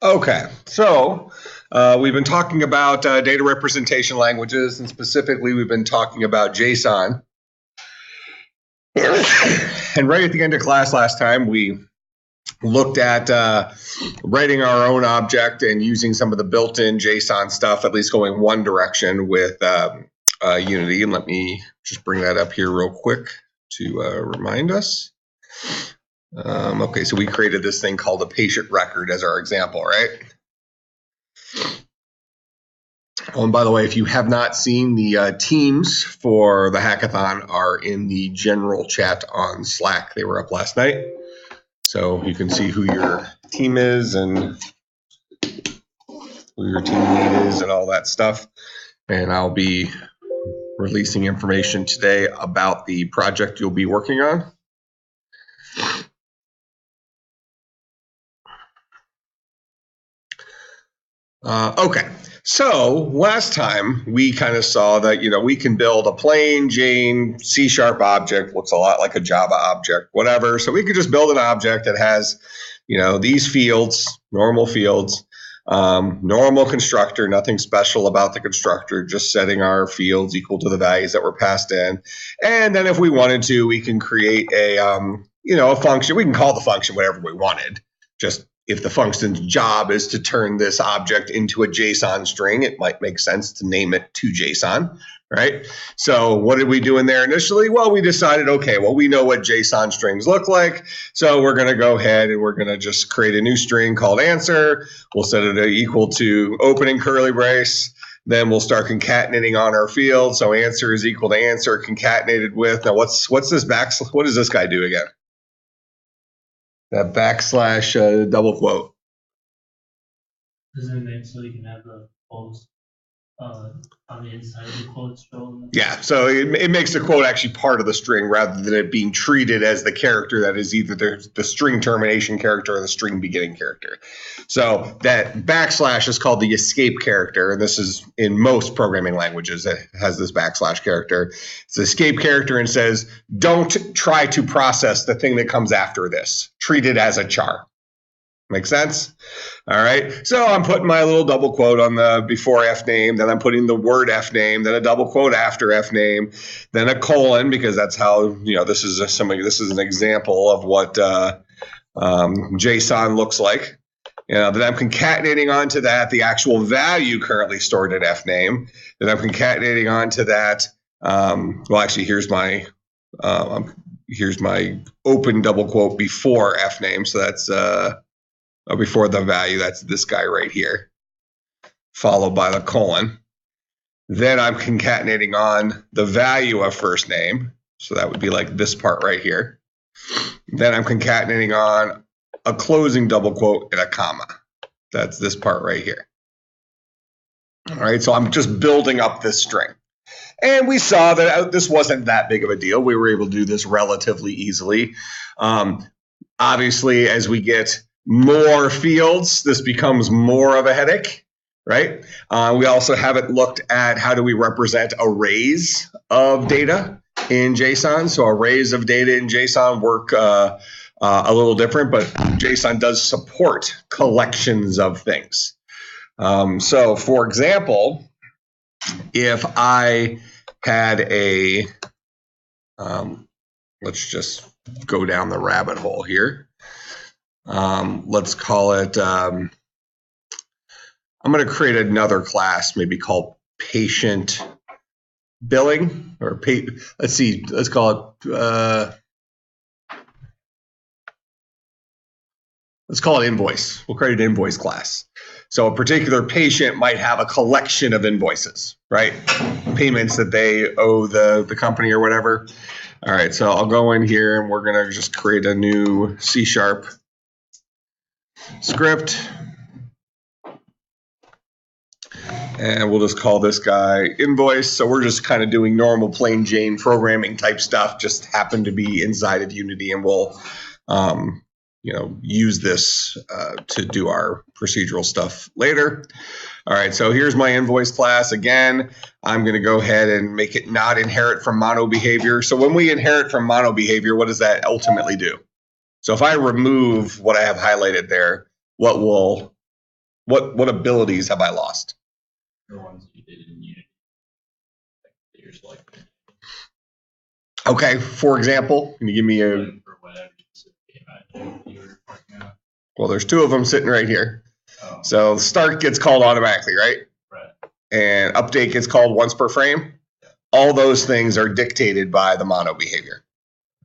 Okay, so we've been talking about data representation languages, and specifically we've been talking about JSON. And right at the end of class last time, we looked at writing our own object and using some of the built-in JSON stuff, at least going one direction with Unity. And let me just bring that up here real quick to remind us. Okay, so we created this thing called a patient record as our example, right? Oh, and by the way, if you have not seen, the teams for the hackathon are in the general chat on Slack. They were up last night. So you can see who your team is and who your team lead is and all that stuff. And I'll be releasing information today about the project you'll be working on. Okay, so last time we kind of saw that, we can build a plain Jane C# object, looks a lot like a Java object, whatever. So we could just build an object that has, these fields, normal fields, normal constructor, nothing special about the constructor, just setting our fields equal to the values that were passed in. And then if we wanted to, we can create a, a function. We can call the function whatever we wanted. Just if the function's job is to turn this object into a JSON string, it might make sense to name it to JSON, right? So what did we do in there initially? Well, we decided, okay, well, we know what JSON strings look like. So we're going to go ahead and we're going to just create a new string called answer. We'll set it equal to opening curly brace. Then we'll start concatenating on our field. So answer is equal to answer concatenated with. Now, what's this what does this guy do again? That backslash double quote. Doesn't it make so you can have the quotes on the inside of the quote string? Yeah, so it makes the quote actually part of the string rather than it being treated as the character that is either the string termination character or the string beginning character. So that backslash is called the escape character, and this is in most programming languages that has this backslash character. It's the escape character and says, don't try to process the thing that comes after this. Treat it as a char. Make sense? All right. So I'm putting my little double quote on the before F name, then I'm putting the word F name, then a double quote after F name, then a colon, because that's how, this is an example of what JSON looks like. Then I'm concatenating onto that the actual value currently stored at F name. Then I'm concatenating onto that. Well, actually, here's my open double quote before F name. So that's before the value, that's this guy right here, followed by the colon. Then I'm concatenating on the value of first name. So that would be like this part right here. Then I'm concatenating on a closing double quote and a comma. That's this part right here. All right, so I'm just building up this string. And we saw that this wasn't that big of a deal. We were able to do this relatively easily. Obviously, as we get more fields, this becomes more of a headache, right? We also haven't looked at how do we represent arrays of data in JSON. So arrays of data in JSON work a little different, but JSON does support collections of things. So for example, if I had a, let's just go down the rabbit hole here. Let's call it, I'm going to create another class, maybe called patient billing, or let's see, let's call it, invoice. We'll create an invoice class. So a particular patient might have a collection of invoices, right? Payments that they owe the company or whatever. All right, so I'll go in here and we're going to just create a new C# script. And we'll just call this guy invoice. So we're just kind of doing normal plain Jane programming type stuff, just happen to be inside of Unity, and we'll use this to do our procedural stuff later. All right, so here's my invoice class. Again, I'm going to go ahead and make it not inherit from mono behavior. So when we inherit from mono behavior, what does that ultimately do? So if I remove what I have highlighted there, what will What abilities have I lost? The ones you did in Unity. That you're selecting. Okay, for example, can you give me a... For whatever specific game you were working on. Well, there's two of them sitting right here. Oh. So start gets called automatically, right? Right. And update gets called once per frame. All those things are dictated by the mono behavior.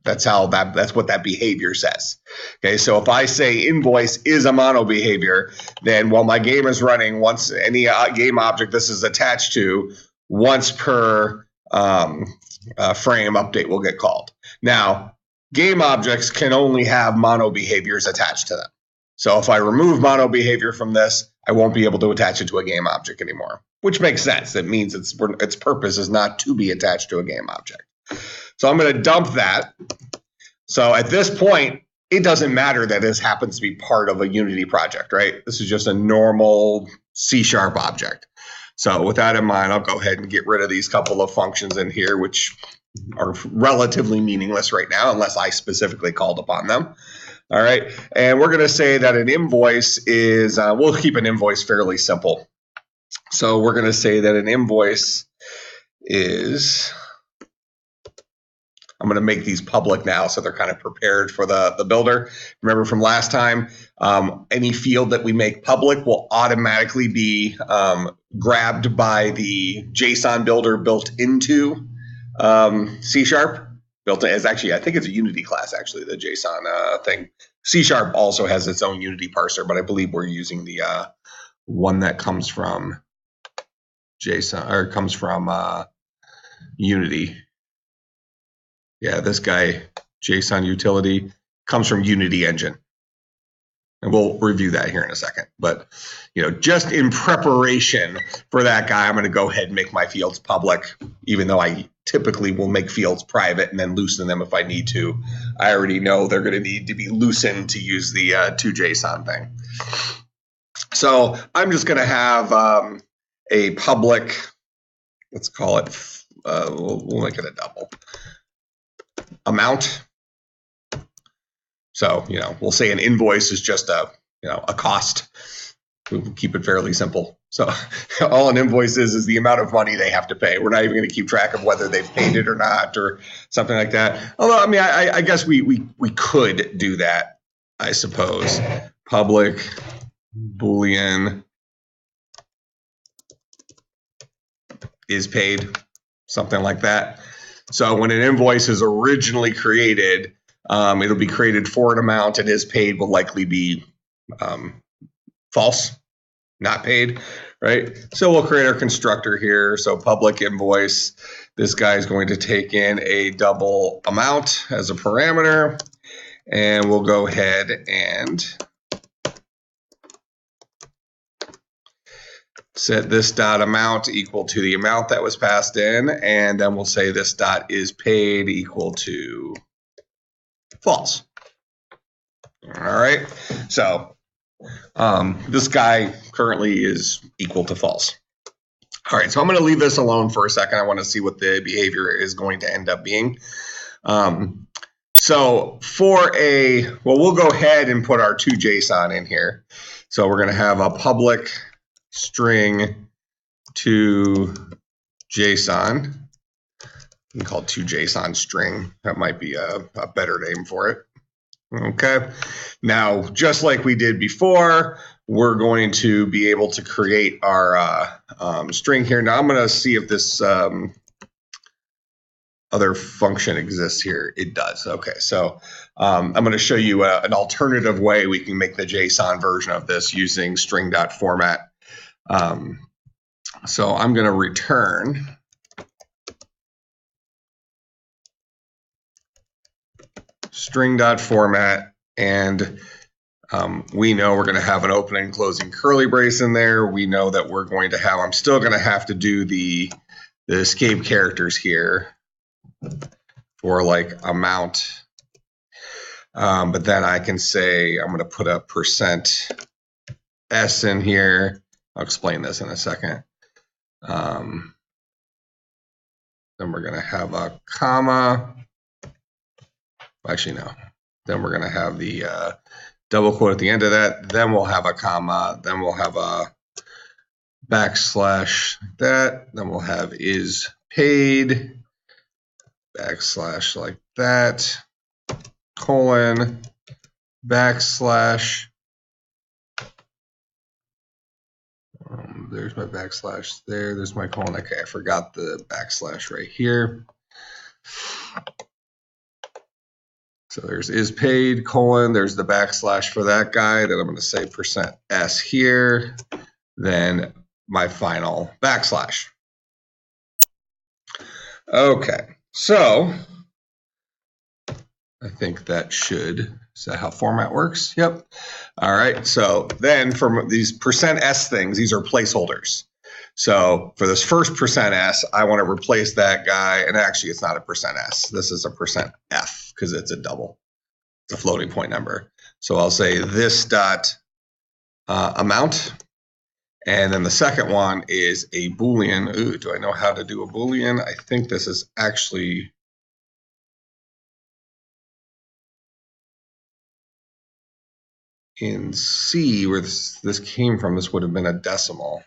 That's what that behavior says. Okay, so if I say invoice is a mono behavior, then while my game is running, once any game object this is attached to, once per frame update will get called. Now, game objects can only have mono behaviors attached to them. So if I remove mono behavior from this, I won't be able to attach it to a game object anymore, which makes sense. It means its purpose is not to be attached to a game object. So I'm going to dump that. So at this point, it doesn't matter that this happens to be part of a Unity project, right? This is just a normal C# object. So with that in mind, I'll go ahead and get rid of these couple of functions in here, which are relatively meaningless right now, unless I specifically called upon them. All right, and we're going to say that an invoice is, we'll keep an invoice fairly simple. So we're going to say that an invoice is, I'm going to make these public now so they're kind of prepared for the builder. Remember from last time, any field that we make public will automatically be grabbed by the JSON builder built into C#. Built as actually, I think it's a Unity class, actually, the JSON thing. C# also has its own Unity parser, but I believe we're using the one that comes from JSON, or comes from Unity. Yeah, this guy, JSON utility, comes from Unity engine. And we'll review that here in a second. But, just in preparation for that guy, I'm going to go ahead and make my fields public, even though I typically will make fields private and then loosen them if I need to. I already know they're going to need to be loosened to use the toJSON thing. So I'm just going to have a public, let's call it, we'll make it a double, amount. So, we'll say an invoice is just a cost. We'll keep it fairly simple. So all an invoice is the amount of money they have to pay. We're not even going to keep track of whether they've paid it or not or something like that. Although, I mean, I guess we could do that, I suppose. Public Boolean is paid, something like that. So when an invoice is originally created, it'll be created for an amount, and is paid will likely be false, not paid, right? So we'll create our constructor here. So public invoice, this guy is going to take in a double amount as a parameter, and we'll go ahead and set this dot amount equal to the amount that was passed in, and then we'll say this dot is paid equal to false. All right, so this guy currently is equal to false. All right, so I'm going to leave this alone for a second. I want to see what the behavior is going to end up being. So for we'll go ahead and put our toJSON in here. So we're going to have a public string toJSON. We can call it toJSON string. That might be a better name for it. Okay. Now, just like we did before, we're going to be able to create our string here. Now, I'm going to see if this other function exists here. It does. Okay. So I'm going to show you an alternative way we can make the JSON version of this using string.format. So I'm going to return string.format, and we know we're going to have an opening and closing curly brace in there. We know that we're going to have, I'm still going to have to do the escape characters here for like amount. But then I can say, I'm going to put a %s in here. I'll explain this in a second. Then we're going to have a comma. Actually, no. Then we're going to have the double quote at the end of that, then we'll have a comma, then we'll have a backslash like that, then we'll have is paid, backslash like that, colon, backslash, there's my backslash there, there's my colon. Okay, I forgot the backslash right here. So there's is paid, colon, there's the backslash for that guy, then I'm going to say %s here, then my final backslash. Okay, so I think that should, is that how format works? Yep. All right, so then from these %s things, these are placeholders. So for this first %s, I want to replace that guy, and actually it's not a %s, this is a %f because it's a double, it's a floating point number. So I'll say this dot amount, and then the second one is a Boolean. Ooh, do I know how to do a Boolean? I think this is actually in C, where this came from. This would have been a decimal.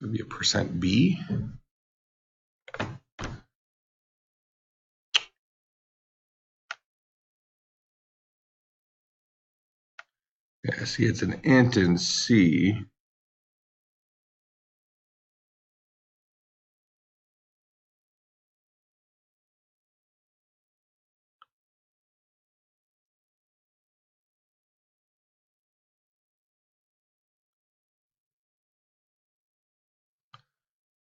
Would be a %B. Yeah, see, it's an int in C.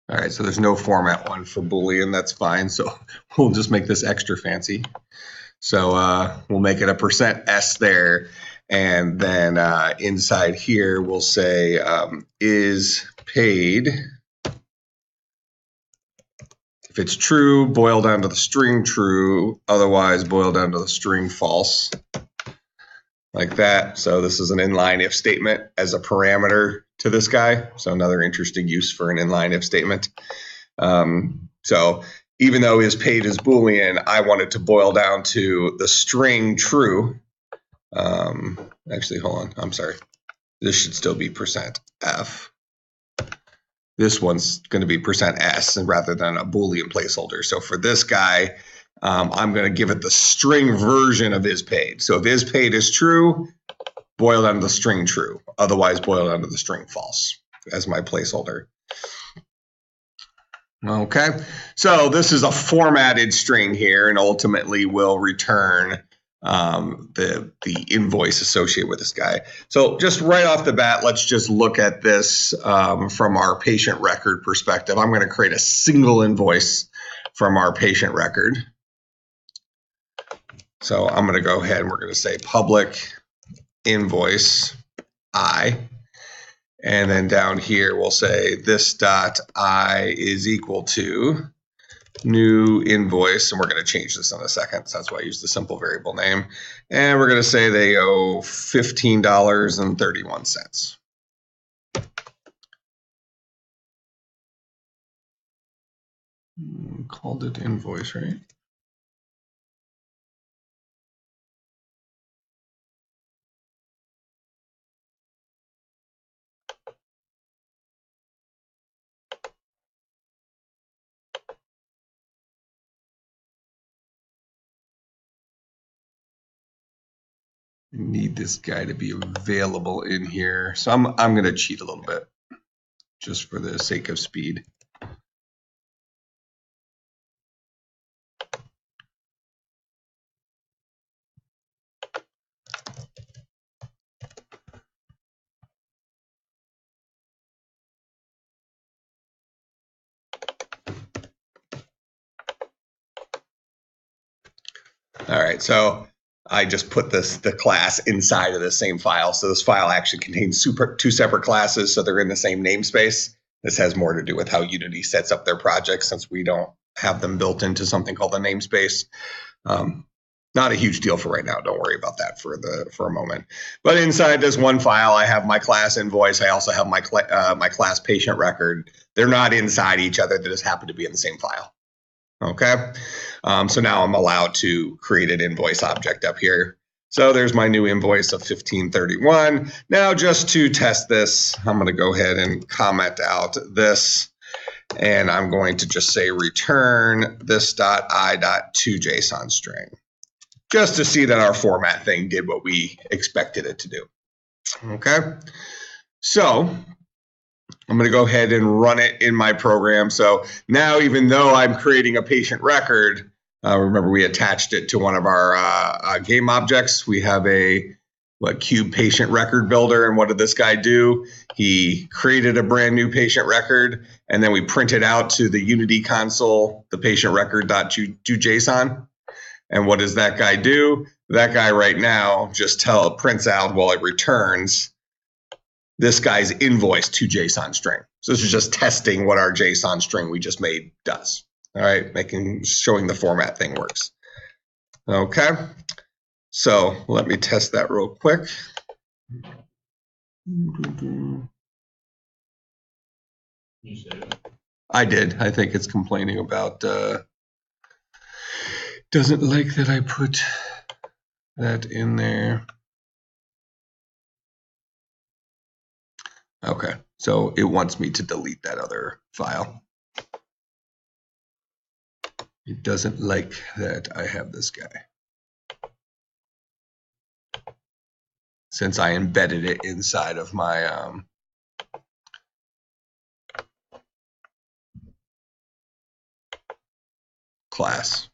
All right, so there's no format one for Boolean, that's fine. So we'll just make this extra fancy. So we'll make it a %s there. And then inside here, we'll say is paid. If it's true, boil down to the string true. Otherwise, boil down to the string false. Like that. So this is an inline if statement as a parameter to this guy. So another interesting use for an inline if statement. So even though is paid is Boolean, I want it to boil down to the string true. Actually, hold on. I'm sorry. This should still be %f. This one's going to be %s rather than a Boolean placeholder. So for this guy, I'm going to give it the string version of is paid. So if is paid is true, boil down to the string true. Otherwise, boil down to the string false as my placeholder. Okay, so this is a formatted string here, and ultimately will return the invoice associated with this guy. So just right off the bat, let's just look at this from our patient record perspective. I'm going to create a single invoice from our patient record. So I'm going to go ahead and we're going to say public invoice I. And then down here, we'll say this dot I is equal to new invoice. And we're going to change this in a second. So that's why I use the simple variable name. And we're going to say they owe $15.31. Called it invoice, right? Need this guy to be available in here. So I'm going to cheat a little bit just for the sake of speed. All right, so I just put the class inside of the same file. So this file actually contains two separate classes, so they're in the same namespace. This has more to do with how Unity sets up their projects since we don't have them built into something called a namespace. Not a huge deal for right now. Don't worry about that for a moment. But inside this one file, I have my class invoice. I also have my class patient record. They're not inside each other. They just happen to be in the same file. Okay. So now I'm allowed to create an invoice object up here. So there's my new invoice of $15.31. Now, just to test this, I'm going to go ahead and comment out this, and I'm going to just say return this.i.toJSON string, just to see that our format thing did what we expected it to do. Okay. So I'm going to go ahead and run it in my program. So now, even though I'm creating a patient record, remember we attached it to one of our game objects. We have a cube patient record builder. And what did this guy do? He created a brand new patient record, and then we printed out to the Unity console the patient record.toJSON. And what does that guy do? That guy right now just prints out, well, it returns this guy's invoice to JSON string. So this is just testing what our JSON string we just made does. All right, showing the format thing works. Okay, so let me test that real quick. You said it. I did. I think it's complaining about doesn't like that I put that in there. Okay, so it wants me to delete that other file. It doesn't like that I have this guy, since I embedded it inside of my class.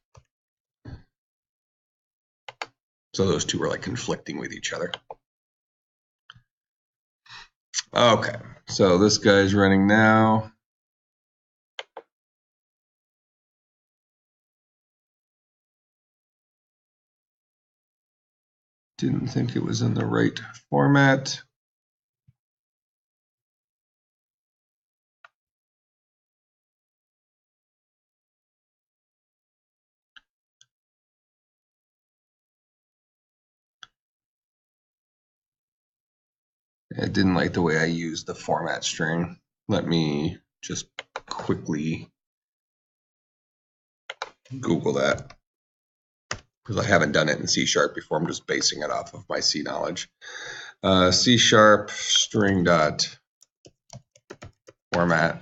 So those two are like conflicting with each other. Okay, so this guy's running now. Didn't think it was in the right format. I didn't like the way I used the format string. Let me just quickly Google that, because I haven't done it in C# before. I'm just basing it off of my C knowledge. C# string dot format.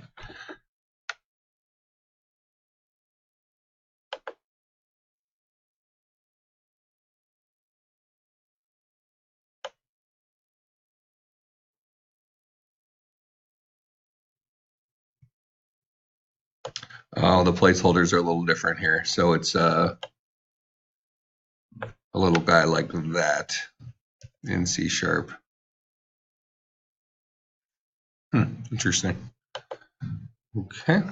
Oh, the placeholders are a little different here. So it's a little guy like that in C#. Interesting. Okay.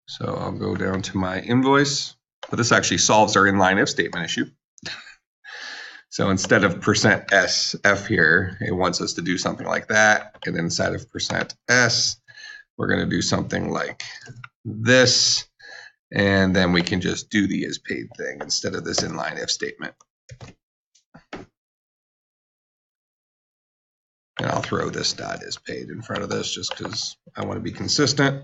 So I'll go down to my invoice, but this actually solves our inline if statement issue. So instead of %sf here, it wants us to do something like that. And inside of %s, we're going to do something like this. And then we can just do the is paid thing instead of this inline if statement. And I'll throw this dot is paid in front of this just because I want to be consistent.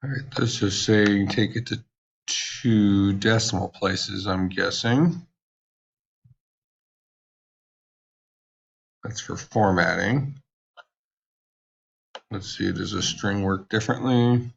All right, this is saying take it to 2 decimal places, I'm guessing. That's for formatting. Let's see, does a string work differently?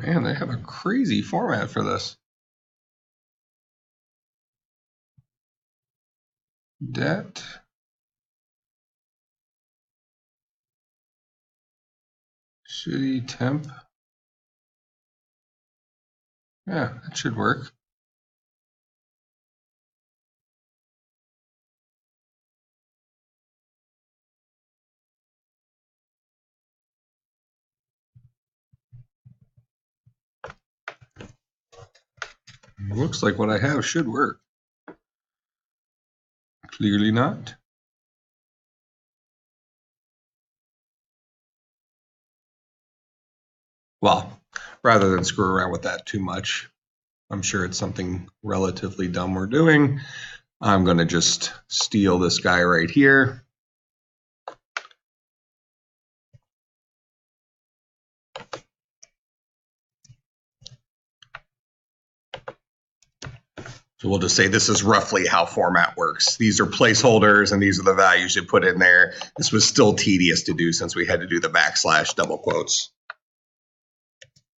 Man, they have a crazy format for this. Det. Shitty temp. Yeah, that should work. Looks like what I have should work. Clearly not. Well, rather than screw around with that too much, I'm sure it's something relatively dumb we're doing. I'm going to just steal this guy right here. So we'll just say this is roughly how format works. These are placeholders and these are the values you put in there. This was still tedious to do since we had to do the backslash double quotes.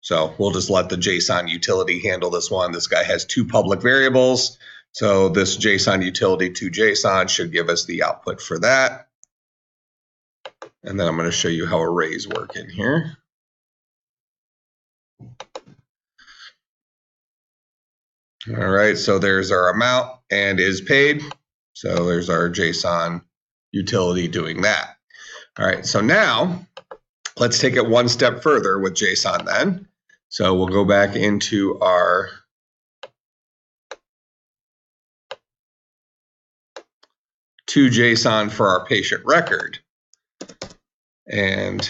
So we'll just let the JSON utility handle this one. This guy has 2 public variables. So this JSON utility to JSON should give us the output for that. And then I'm going to show you how arrays work in here. All right, so there's our amount and is paid. So there's our JSON utility doing that. All right, so now let's take it one step further with JSON then. So we'll go back into our to JSON for our patient record. And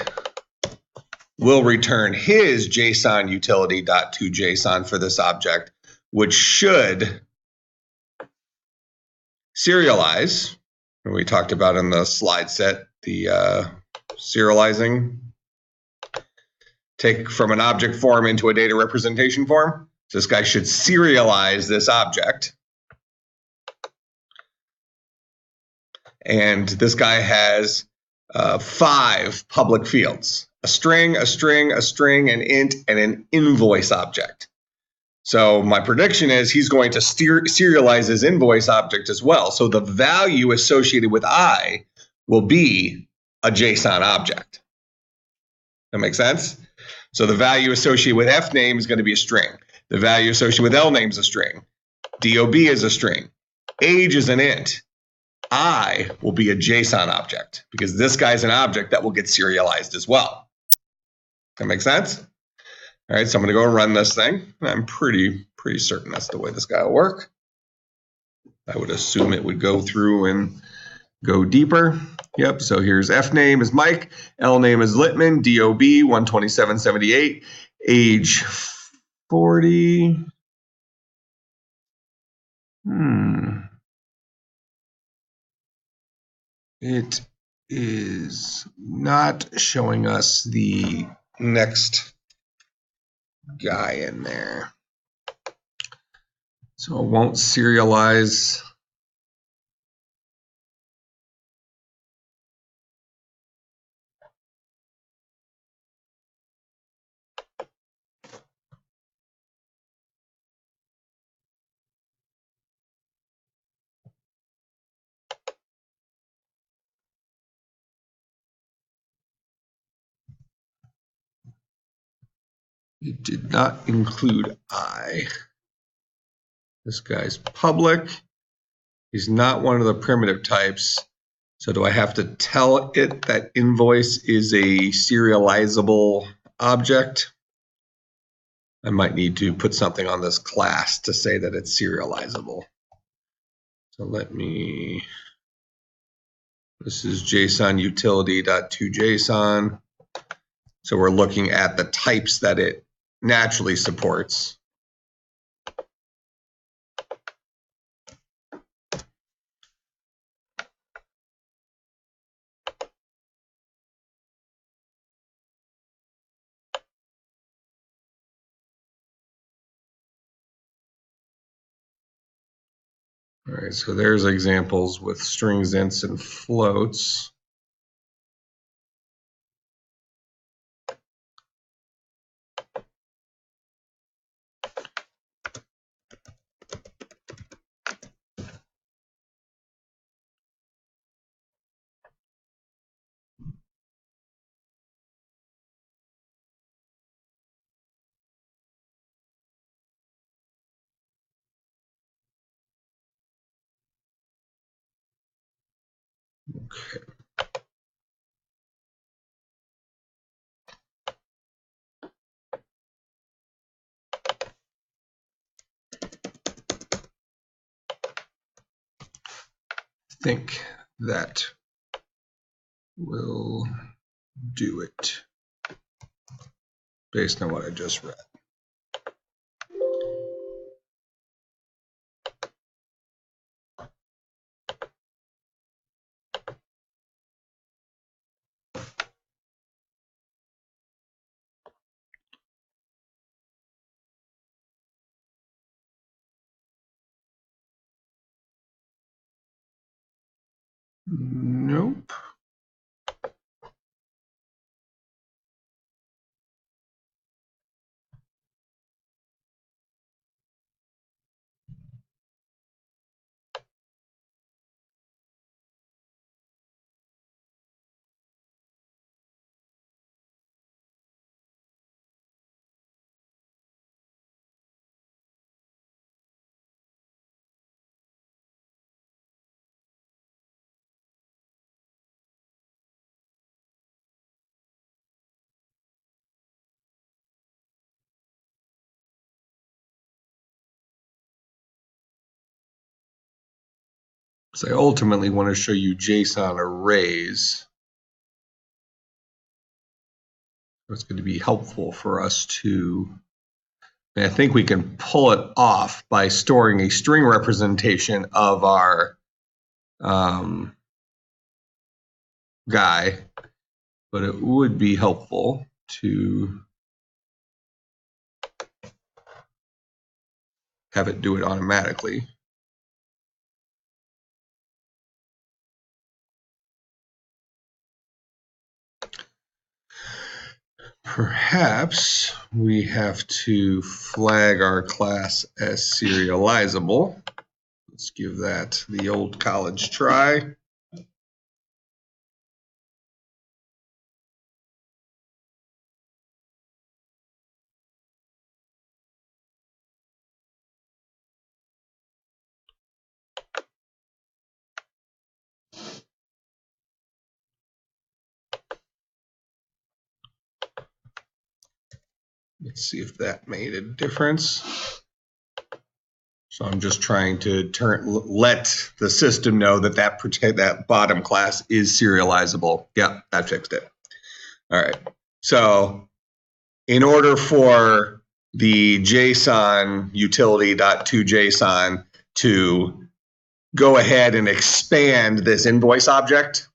we'll return his JSON utility.toJSON for this object, which should serialize. We talked about in the slide set, the serializing. Take from an object form into a data representation form. So this guy should serialize this object. And this guy has 5 public fields: a string, a string, a string, an int, and an invoice object. So my prediction is he's going to serialize his invoice object as well. So the value associated with I will be a JSON object. That makes sense? So the value associated with f name is going to be a string. The value associated with l name is a string. DOB is a string. Age is an int. I will be a JSON object because this guy's an object that will get serialized as well. That make sense? All right, so I'm going to go run this thing. I'm pretty certain that's the way this guy will work. I would assume it would go through and go deeper. Yep, so here's F name is Mike, L name is Littman, DOB 12778, age 40. It is not showing us the next guy in there. So it won't serialize. It did not include I. This guy's public. He's not one of the primitive types. So do I have to tell it that invoice is a serializable object? I might need to put something on this class to say that it's serializable. So let me, this is JSON utility.toJSON. So we're looking at the types that it naturally supports. All right, so there's examples with strings, ints, and floats. Okay. I think that will do it based on what I just read. Nope. So I ultimately want to show you Json arrays. It's going to be helpful for us to, and I think we can pull it off by storing a string representation of our guy, but it would be helpful to have it do it automatically. Perhaps we have to flag our class as serializable. Let's give that the old college try. Let's see if that made a difference. So I'm just trying to let the system know that that bottom class is serializable. Yep, that fixed it. All right. So in order for the JSON utility.toJSON to go ahead and expand this invoice object,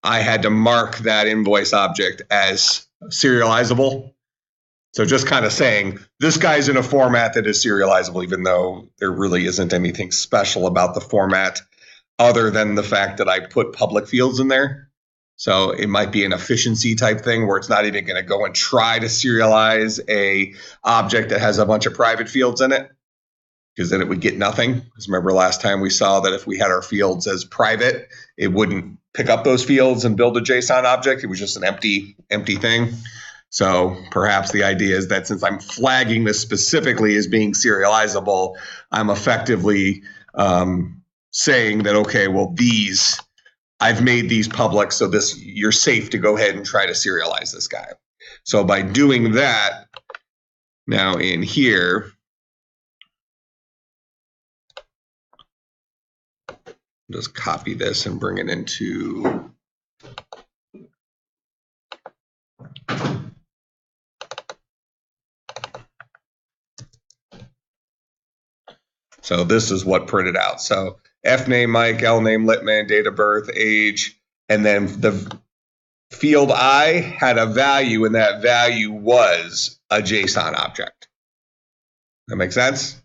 I had to mark that invoice object as serializable. So just kind of saying, this guy's in a format that is serializable, even though there really isn't anything special about the format other than the fact that I put public fields in there. So it might be an efficiency type thing where it's not even going to go and try to serialize a object that has a bunch of private fields in it, because then it would get nothing. Because remember last time we saw that if we had our fields as private, it wouldn't pick up those fields and build a JSON object. It was just an empty thing. So perhaps the idea is that since I'm flagging this specifically as being serializable, I'm effectively saying that, okay, well, I've made these public, so you're safe to go ahead and try to serialize this guy. So by doing that, now in here, just copy this and bring it into so this is what printed out. So F name Mike, L name Litman, date of birth, age, and then the field I had a value, and that value was a JSON object. That makes sense?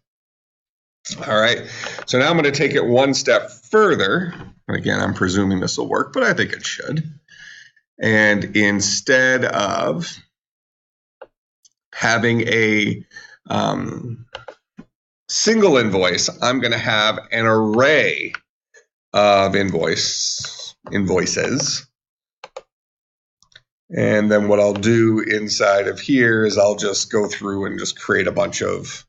All right. So now I'm going to take it one step further. Again, I'm presuming this will work, but I think it should. And instead of having a single invoice, I'm going to have an array of invoices. And then what I'll do inside of here is I'll just go through and just create a bunch of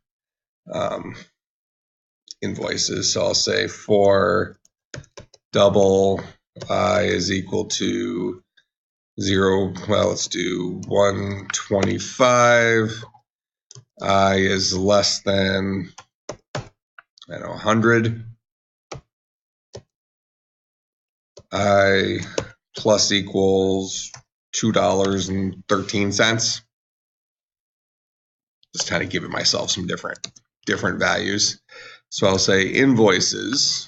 invoices. So I'll say for double I is equal to 0, well, let's do 125. I is less than, I don't know, 100. I plus equals $2.13. Just trying to give it myself some different values. So I'll say invoices.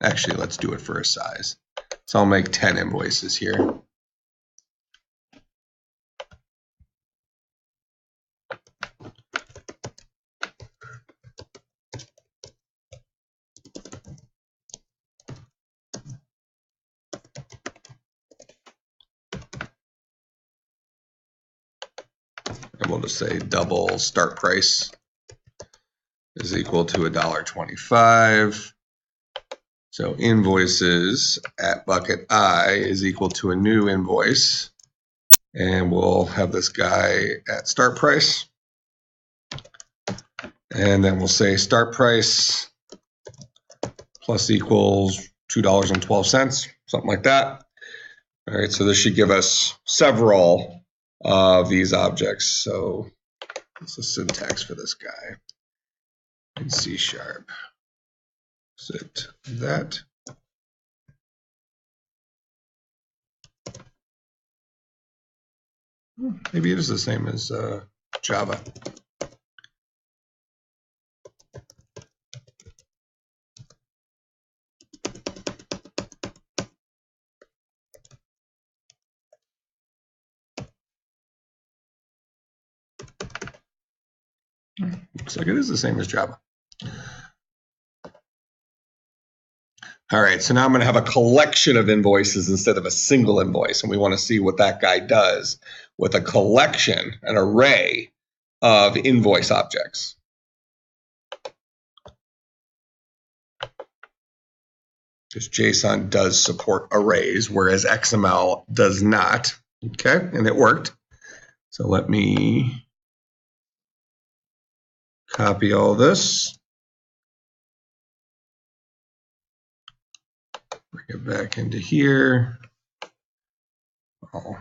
Actually, let's do it for a size. So I'll make 10 invoices here. And we'll just say double start price is equal to $1.25. So invoices at bucket I is equal to a new invoice. And we'll have this guy at start price. And then we'll say start price plus equals $2.12, something like that. All right, so this should give us several of these objects. So what's the syntax for this guy? In C#. Is it that? Maybe it is the same as Java. Looks like it is the same as Java. All right, so now I'm going to have a collection of invoices instead of a single invoice, and we want to see what that guy does with a collection, an array of invoice objects. Because JSON does support arrays, whereas XML does not. Okay, and it worked. So let me copy all this. Bring it back into here. I'll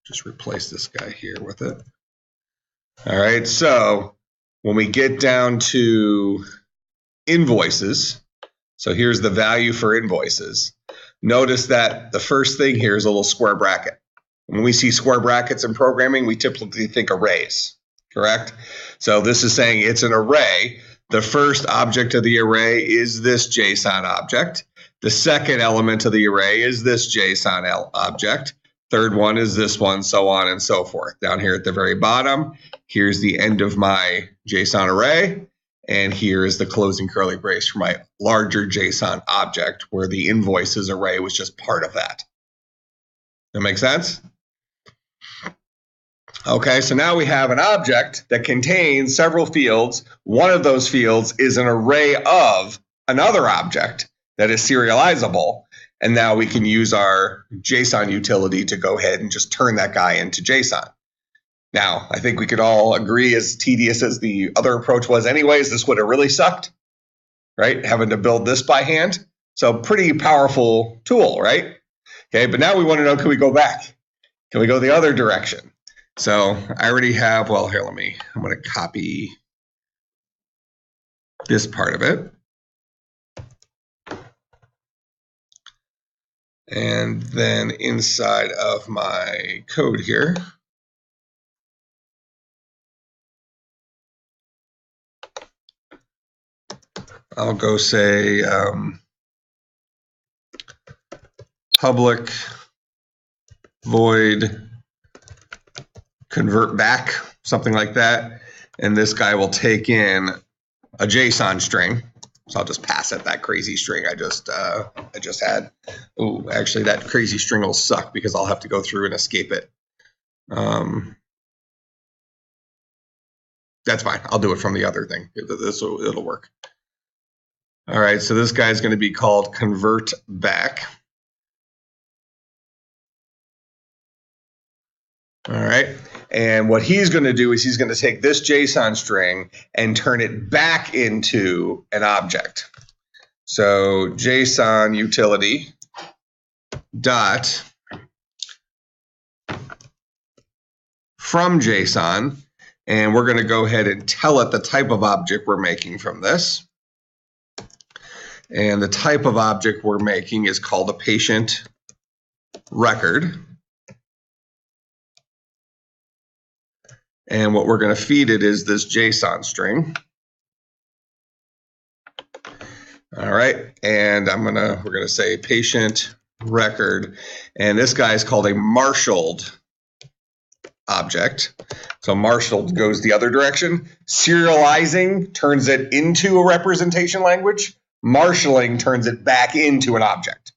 just replace this guy here with it. All right, so when we get down to invoices, so here's the value for invoices. Notice that the first thing here is a little square bracket. When we see square brackets in programming, we typically think arrays, correct? So this is saying it's an array. The first object of the array is this JSON object. The second element of the array is this JSON object. Third one is this one, so on and so forth. Down here at the very bottom, here's the end of my JSON array. And here is the closing curly brace for my larger JSON object, where the invoices array was just part of that. That make sense? Okay, so now we have an object that contains several fields. One of those fields is an array of another object that is serializable. And now we can use our JSON utility to go ahead and just turn that guy into JSON. Now, I think we could all agree, as tedious as the other approach was anyways, this would have really sucked, right? Having to build this by hand. So pretty powerful tool, right? Okay, but now we want to know, can we go back? Can we go the other direction? So I already have, well, here, I'm going to copy this part of it. And then inside of my code here, I'll go say public void convert back, something like that. And this guy will take in a JSON string. So I'll just pass it that crazy string I just had. Oh, actually, that crazy string will suck because I'll have to go through and escape it. That's fine. I'll do it from the other thing. It'll work. All right, so this guy is going to be called convert back. All right, And what he's going to do is he's going to take this JSON string and turn it back into an object. So JSON utility dot from JSON, and we're going to go ahead and tell it the type of object we're making from this. And the type of object we're making is called a patient record. And what we're going to feed it is this JSON string. All right, and we're going to say patient record, and this guy is called a marshaled object. So marshaled goes the other direction. Serializing turns it into a representation language. Marshalling turns it back into an object.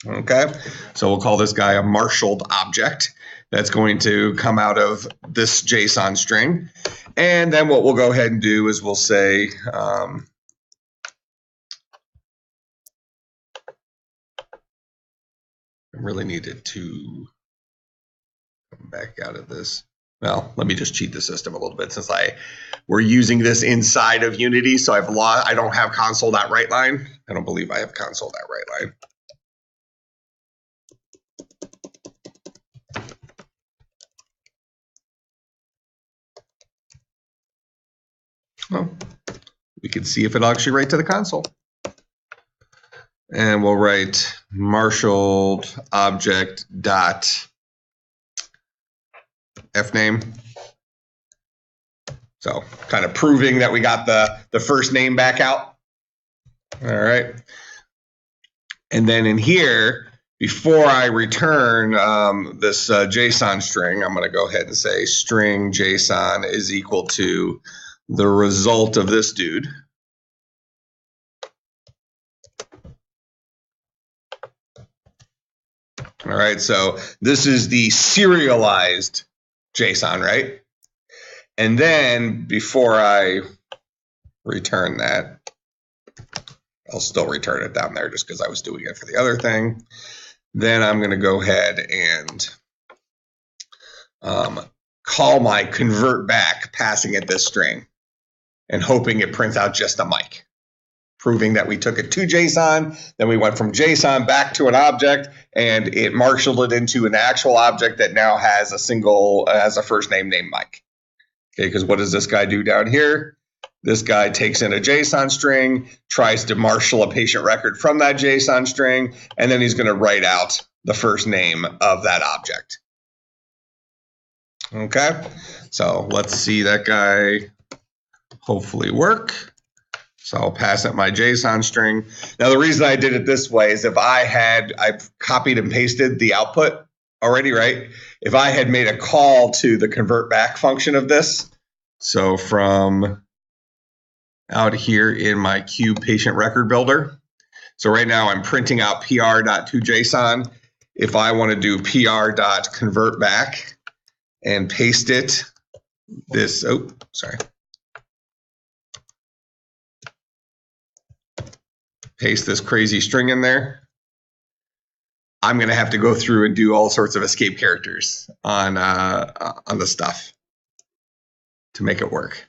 Okay, so we'll call this guy a marshaled object. That's going to come out of this JSON string. And then what we'll go ahead and do is we'll say, I really needed to come back out of this. Well, let me just cheat the system a little bit since we're using this inside of Unity. So I don't have console.writeLine. I don't believe I have console.writeLine. Well, we can see if it'll actually write to the console. And we'll write marshaled object dot fname. So kind of proving that we got the first name back out. All right. And then in here, before I return this JSON string, I'm going to go ahead and say string JSON is equal to the result of this dude. All right, so this is the serialized JSON, right? And then before I return that, I'll still return it down there just because I was doing it for the other thing. Then I'm going to go ahead and call my convert back, passing it this string, and hoping it prints out just a mic, proving that we took it to JSON, then we went from JSON back to an object, and it marshaled it into an actual object that now has a first name named Mike. Okay, because what does this guy do down here? This guy takes in a JSON string, tries to marshal a patient record from that JSON string, and then he's going to write out the first name of that object. Okay, so let's see that guy hopefully work. So I'll pass it my JSON string. Now the reason I did it this way is if I've copied and pasted the output already, right? If I had made a call to the convert back function of this, so from out here in my cube patient record builder. So right now I'm printing out pr.toJSON. If I want to do pr.convertback and paste it, paste this crazy string in there, I'm going to have to go through and do all sorts of escape characters on the stuff to make it work.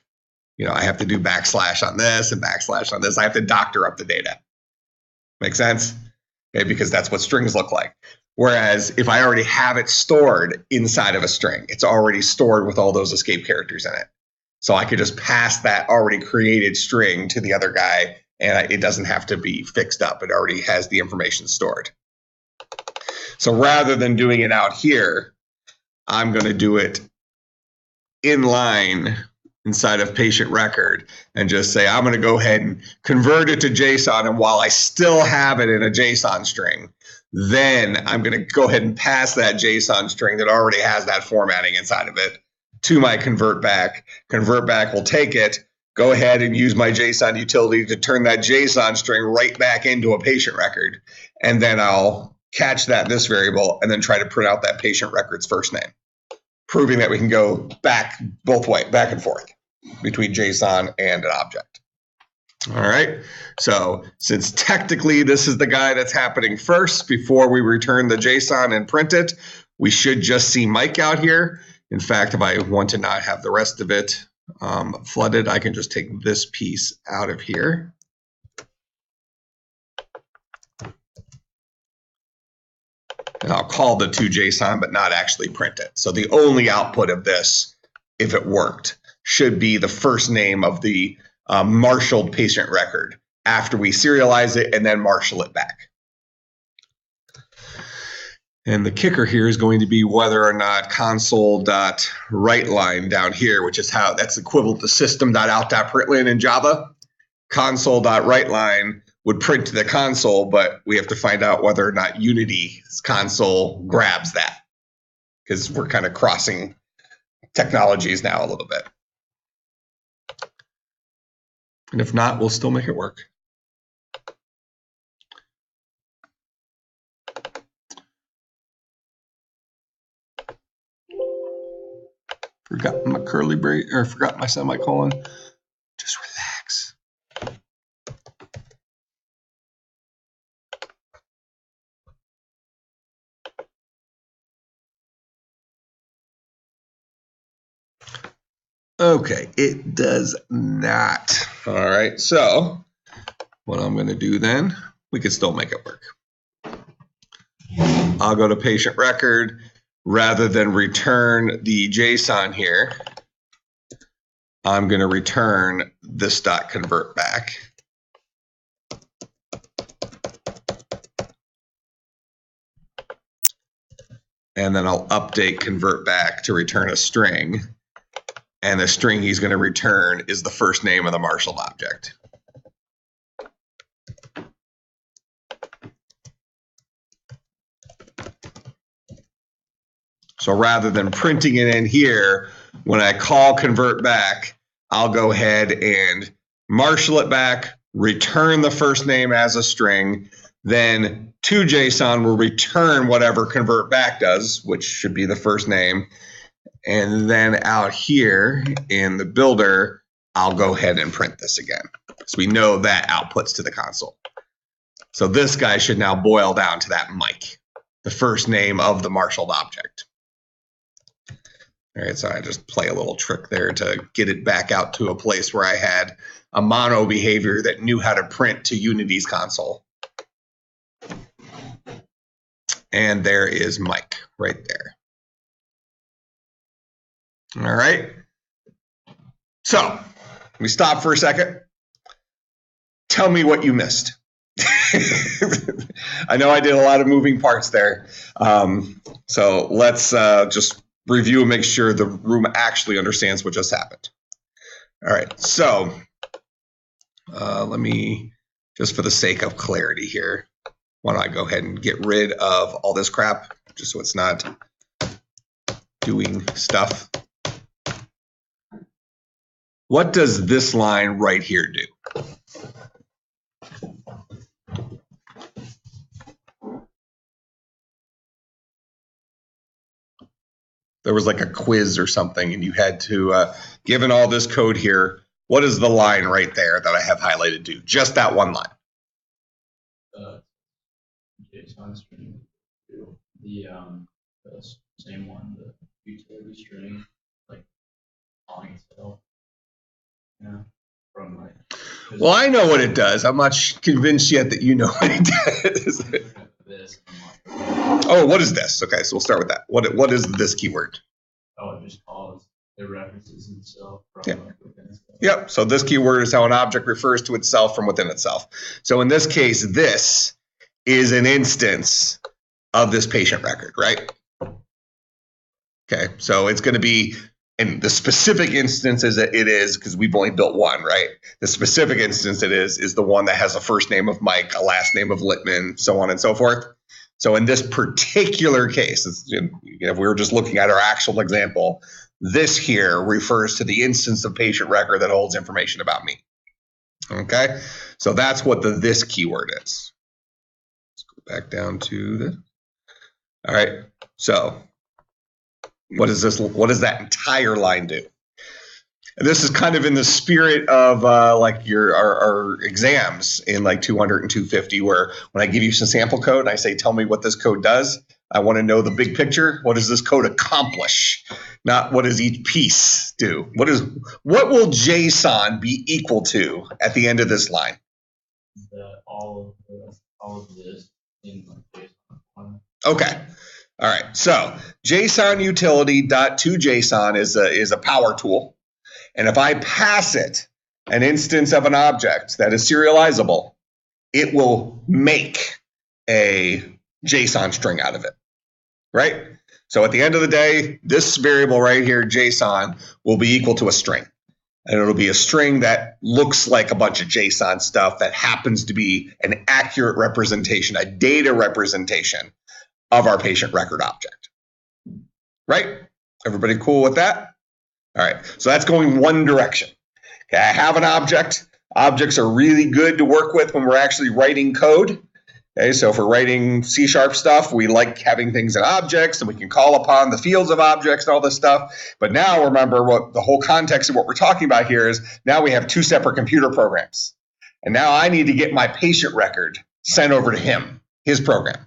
You know, I have to do backslash on this and backslash on this. I have to doctor up the data. Make sense? Okay, because that's what strings look like. Whereas if I already have it stored inside of a string, it's already stored with all those escape characters in it. So I could just pass that already created string to the other guy, and it doesn't have to be fixed up. It already has the information stored. So rather than doing it out here, I'm going to do it inline inside of patient record and just say, I'm going to go ahead and convert it to JSON. And while I still have it in a JSON string, then I'm going to go ahead and pass that JSON string that already has that formatting inside of it to my convert back. Convert back will take it, go ahead and use my JSON utility to turn that JSON string right back into a patient record. And then I'll catch that in this variable and then try to print out that patient record's first name, proving that we can go back both ways, back and forth between JSON and an object. All right, so since technically this is the guy that's happening first before we return the JSON and print it, we should just see Mike out here. In fact, if I want to not have the rest of it flooded, I can just take this piece out of here. And I'll call the to.json, but not actually print it. So the only output of this, if it worked, should be the first name of the marshaled patient record after we serialize it and then marshal it back. And the kicker here is going to be whether or not console.writeLine down here, which is how that's equivalent to system.out.println in Java. Console.writeLine would print to the console, but we have to find out whether or not Unity's console grabs that, because we're kind of crossing technologies now a little bit. And if not, we'll still make it work. Forgot my curly brace, or forgot my semicolon. Just relax. Okay, it does not. All right, so what I'm going to do then, we can still make it work. I'll go to patient record. Rather than return the JSON here, I'm going to return this .convert back. And then I'll update convert back to return a string. And the string he's going to return is the first name of the marshaled object. So rather than printing it in here, when I call convert back, I'll go ahead and marshal it back, return the first name as a string, then to.json will return whatever convert back does, which should be the first name. And then out here in the builder, I'll go ahead and print this again. So we know that outputs to the console. So this guy should now boil down to that Mike, the first name of the marshaled object. All right, so I just play a little trick there to get it back out to a place where I had a mono behavior that knew how to print to Unity's console. And there is Mike right there. All right. So let me stop for a second. Tell me what you missed. I know I did a lot of moving parts there. So let's just review and make sure the room actually understands what just happened. All right, so let me, just for the sake of clarity here, why don't I go ahead and get rid of all this crap, just so it's not doing stuff. What does this line right here do? There was like a quiz or something, and you had to, given all this code here, what is the line right there that I have highlighted do? Just that one line. JSON string, the same one, the utility string, like calling itself. Yeah, from like. Well, I know what it does. I'm not convinced yet that you know what it does. Oh, what is this? Okay, so we'll start with that. What is this keyword? Oh, it just calls. It references itself from within itself. Yep. So this keyword is how an object refers to itself from within itself. So in this case, this is an instance of this patient record, right? Okay. So it's going to be, in the specific instance is that it is, because we've only built one, right? The specific instance it is the one that has a first name of Mike, a last name of Littman, so on and so forth. So in this particular case, if we were just looking at our actual example, this here refers to the instance of patient record that holds information about me. Okay, so that's what the this keyword is. Let's go back down to this. All right, so what is this? What does that entire line do? And this is kind of in the spirit of like our exams in like 200 and 250, where when I give you some sample code and I say, tell me what this code does, I want to know the big picture. What does this code accomplish? Not what does each piece do? What will JSON be equal to at the end of this line? All of this in JSON format. Okay. All right. So JSON utility.toJSON is a power tool. And if I pass it an instance of an object that is serializable, it will make a JSON string out of it, right? So at the end of the day, this variable right here, JSON, will be equal to a string. And it'll be a string that looks like a bunch of JSON stuff that happens to be an accurate representation, a data representation of our patient record object, right? Everybody cool with that? All right, so that's going one direction. Okay, I have an object. Objects are really good to work with when we're actually writing code. Okay, so if we're writing C# stuff, we like having things in objects and we can call upon the fields of objects and all this stuff. But now remember what the whole context of what we're talking about here is now we have two separate computer programs. And now I need to get my patient record sent over to him, his program.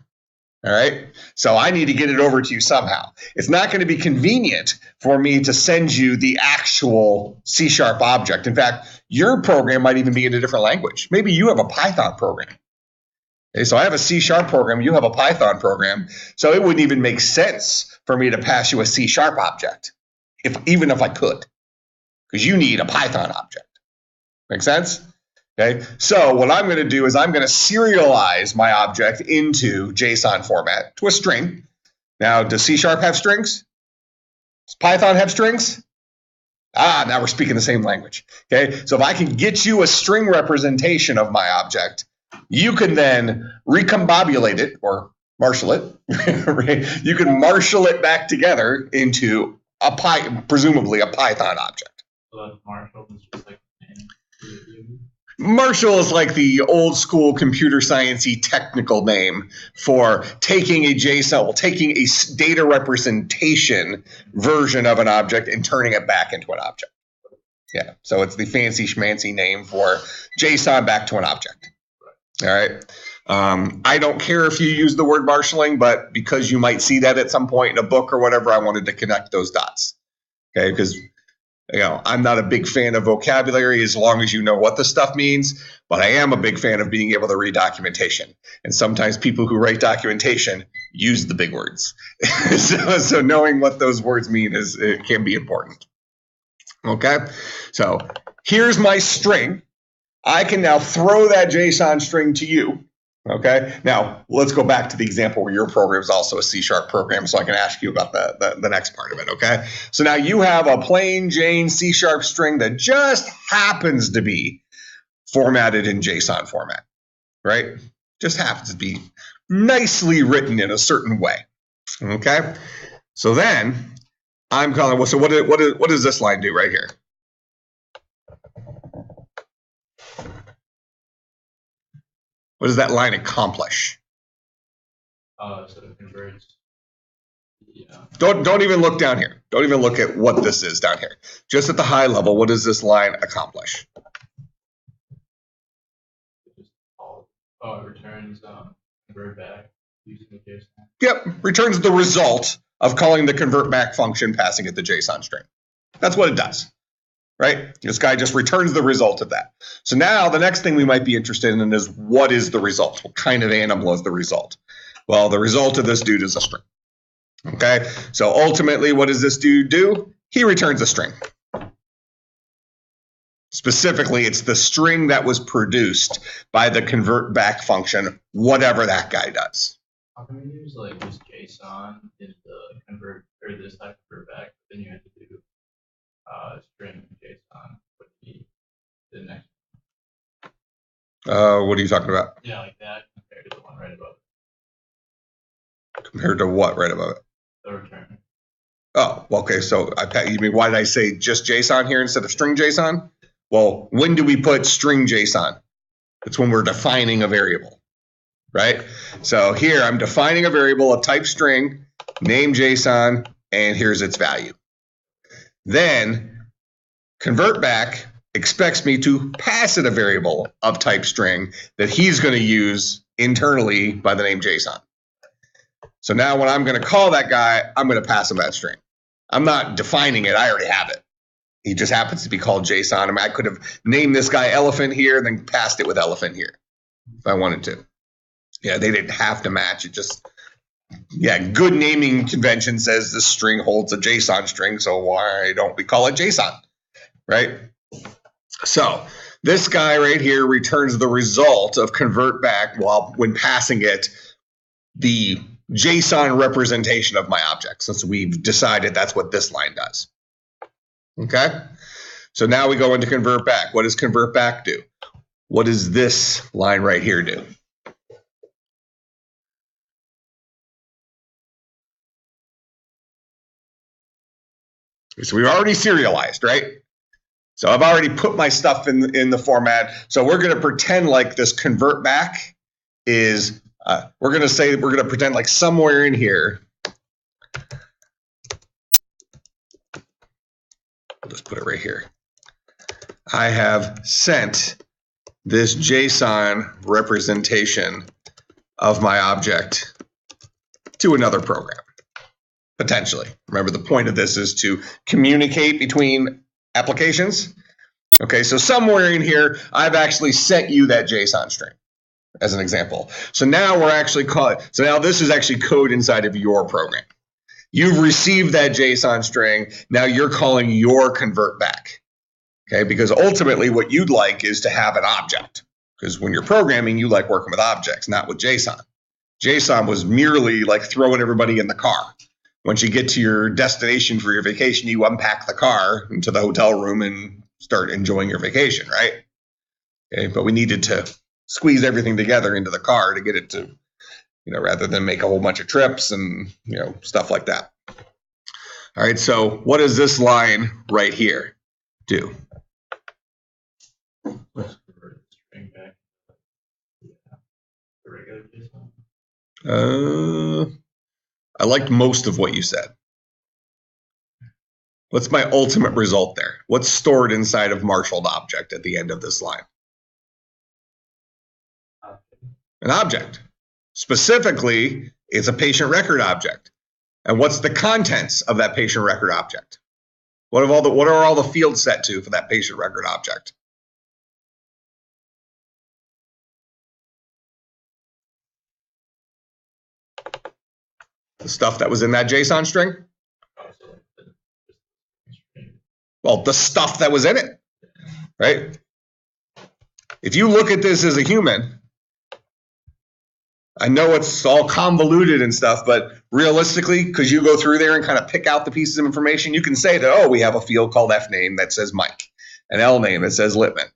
All right, so I need to get it over to you somehow. It's not going to be convenient for me to send you the actual C# object. In fact, your program might even be in a different language. Maybe you have a Python program. Okay, so I have a C# program, you have a Python program, so it wouldn't even make sense for me to pass you a C# object, even if I could, because you need a Python object. Make sense? Okay, so what I'm going to do is I'm going to serialize my object into JSON format to a string. Now, does C# have strings? Does Python have strings? Now we're speaking the same language. Okay, so if I can get you a string representation of my object, you can then recombobulate it or marshal it. Right? You can marshal it back together into presumably a Python object. So that Marshall is just like Marshall is like the old school computer sciencey technical name for taking a JSON, taking a data representation version of an object and turning it back into an object. Yeah, so it's the fancy schmancy name for JSON back to an object. All right. I don't care if you use the word marshalling, but because you might see that at some point in a book or whatever, I wanted to connect those dots. Okay, because I'm not a big fan of vocabulary as long as you know what the stuff means, but I am a big fan of being able to read documentation. And sometimes people who write documentation use the big words. so knowing what those words mean it can be important. Okay, so here's my string. I can now throw that JSON string to you. Okay, now let's go back to the example where your program is also a C# program, so I can ask you about the next part of it. Okay, so now you have a plain Jane C# string that just happens to be formatted in JSON format, right? Just happens to be nicely written in a certain way. Okay, so then I'm calling. Well, so what does this line do right here? What does that line accomplish? So it converts. Yeah. Don't even look down here. Don't even look at what this is down here. Just at the high level, what does this line accomplish? It returns convert back using the JSON. Yep, returns the result of calling the convert back function, passing it the JSON string. That's what it does. Right? This guy just returns the result of that. So now the next thing we might be interested in is what is the result? What kind of animal is the result? Well, the result of this dude is a string. Okay? So ultimately, what does this dude do? He returns a string. Specifically, it's the string that was produced by the convert back function, whatever that guy does. How can we use like just JSON in the convert or this type of convert back? Then you have to do string JSON would be the next. What are you talking about? Yeah, like that compared to the one right above it. Compared to what right above it? The return. Oh, okay. So you mean why did I say just JSON here instead of string JSON? Well, when do we put string JSON? It's when we're defining a variable, right? So here I'm defining a variable, a type string, name JSON, and here's its value. Then convert back expects me to pass it a variable of type string that he's going to use internally by the name JSON. So now when I'm going to call that guy, I'm going to pass him that string. I'm not defining it. I already have it. He just happens to be called JSON. I mean, I could have named this guy elephant here, then passed it with elephant here if I wanted to. Yeah, they didn't have to match. It just, yeah, good naming convention says this string holds a JSON string, so why don't we call it JSON, right? So this guy right here returns the result of convert back when passing it the JSON representation of my object, since we've decided that's what this line does. Okay? So now we go into convert back. What does convert back do? What does this line right here do? So we've already serialized, right? So I've already put my stuff in the format. So we're going to pretend like this convert back is, we're going to pretend like somewhere in here, I'll just put it right here. I have sent this JSON representation of my object to another program, potentially. Remember, the point of this is to communicate between applications. Okay, so somewhere in here, I've actually sent you that JSON string as an example. So now we're actually so now this is actually code inside of your program. You've received that JSON string. Now you're calling your convert back. Okay, because ultimately what you'd like is to have an object. Because when you're programming, you like working with objects, not with JSON. JSON was merely like throwing everybody in the car. Once you get to your destination for your vacation, you unpack the car into the hotel room and start enjoying your vacation, right? Okay, but we needed to squeeze everything together into the car to get it to, rather than make a whole bunch of trips and, stuff like that. All right, so what does this line right here do? Let's convert the string back to the regular JSON. I liked most of what you said. What's my ultimate result there? What's stored inside of marshaled object at the end of this line? An object. Specifically, it's a patient record object. And what's the contents of that patient record object? What are all the fields set to for that patient record object? The stuff that was in that JSON string? Well, the stuff that was in it, right? If you look at this as a human, I know it's all convoluted and stuff, but realistically, because you go through there and kind of pick out the pieces of information, you can say that, oh, we have a field called F name that says Mike, an L name that says Lippman.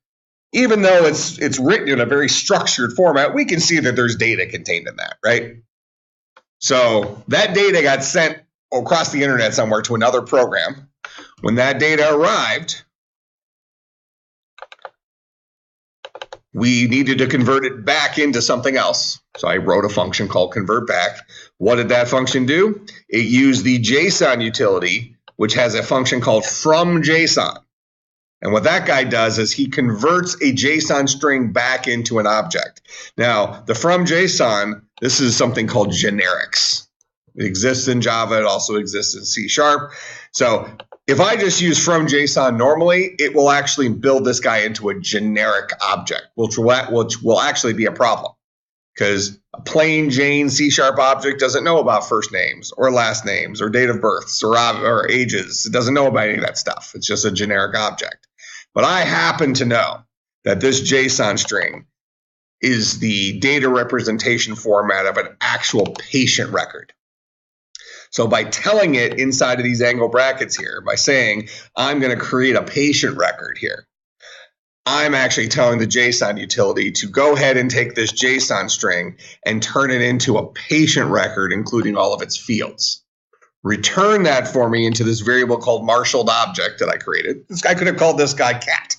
Even though it's written in a very structured format, we can see that there's data contained in that, right? So that data got sent across the internet somewhere to another program. When that data arrived, we needed to convert it back into something else. So I wrote a function called convert back. What did that function do? It used the JSON utility, which has a function called from JSON. And what that guy does is he converts a JSON string back into an object. Now, the from JSON, this is something called generics. It exists in Java. It also exists in C#. So if I just use from JSON normally, it will actually build this guy into a generic object, which will actually be a problem. Because a plain Jane C# object doesn't know about first names or last names or date of births or ages. It doesn't know about any of that stuff. It's just a generic object. But I happen to know that this JSON string is the data representation format of an actual patient record. So by telling it inside of these angle brackets here, by saying, I'm going to create a patient record here, I'm actually telling the JSON utility to go ahead and take this JSON string and turn it into a patient record, including all of its fields. Return that for me into this variable called marshaled object that I created. I could have called this guy cat,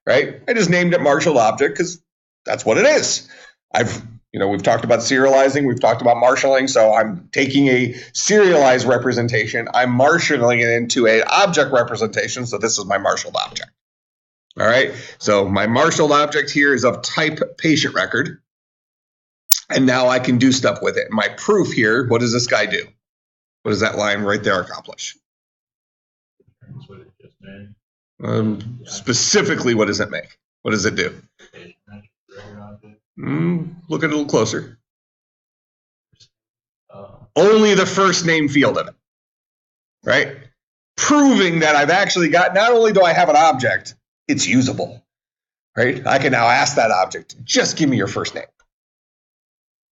right? I just named it marshaled object because that's what it is. We've talked about serializing, we've talked about marshalling, so I'm taking a serialized representation, I'm marshalling it into an object representation, so this is my marshaled object. All right, so my marshaled object here is of type patient record. And now I can do stuff with it. My proof here, what does this guy do? What does that line right there accomplish? That's what it just made. Specifically, what does it make? What does it do? Look at it a little closer. Only the first name field of it, right? Proving that I've actually got, not only do I have an object, it's usable, right? I can now ask that object, just give me your first name.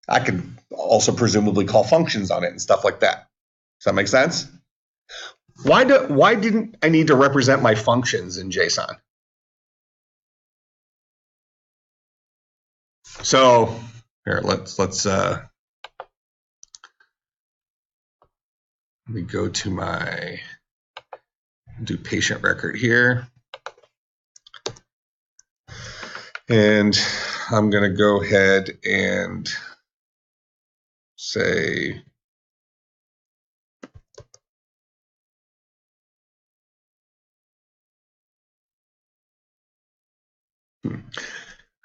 I can also presumably call functions on it and stuff like that. Does that make sense? Why didn't I need to represent my functions in JSON? So here, let's let me go to my do patient record here. And I'm going to go ahead and say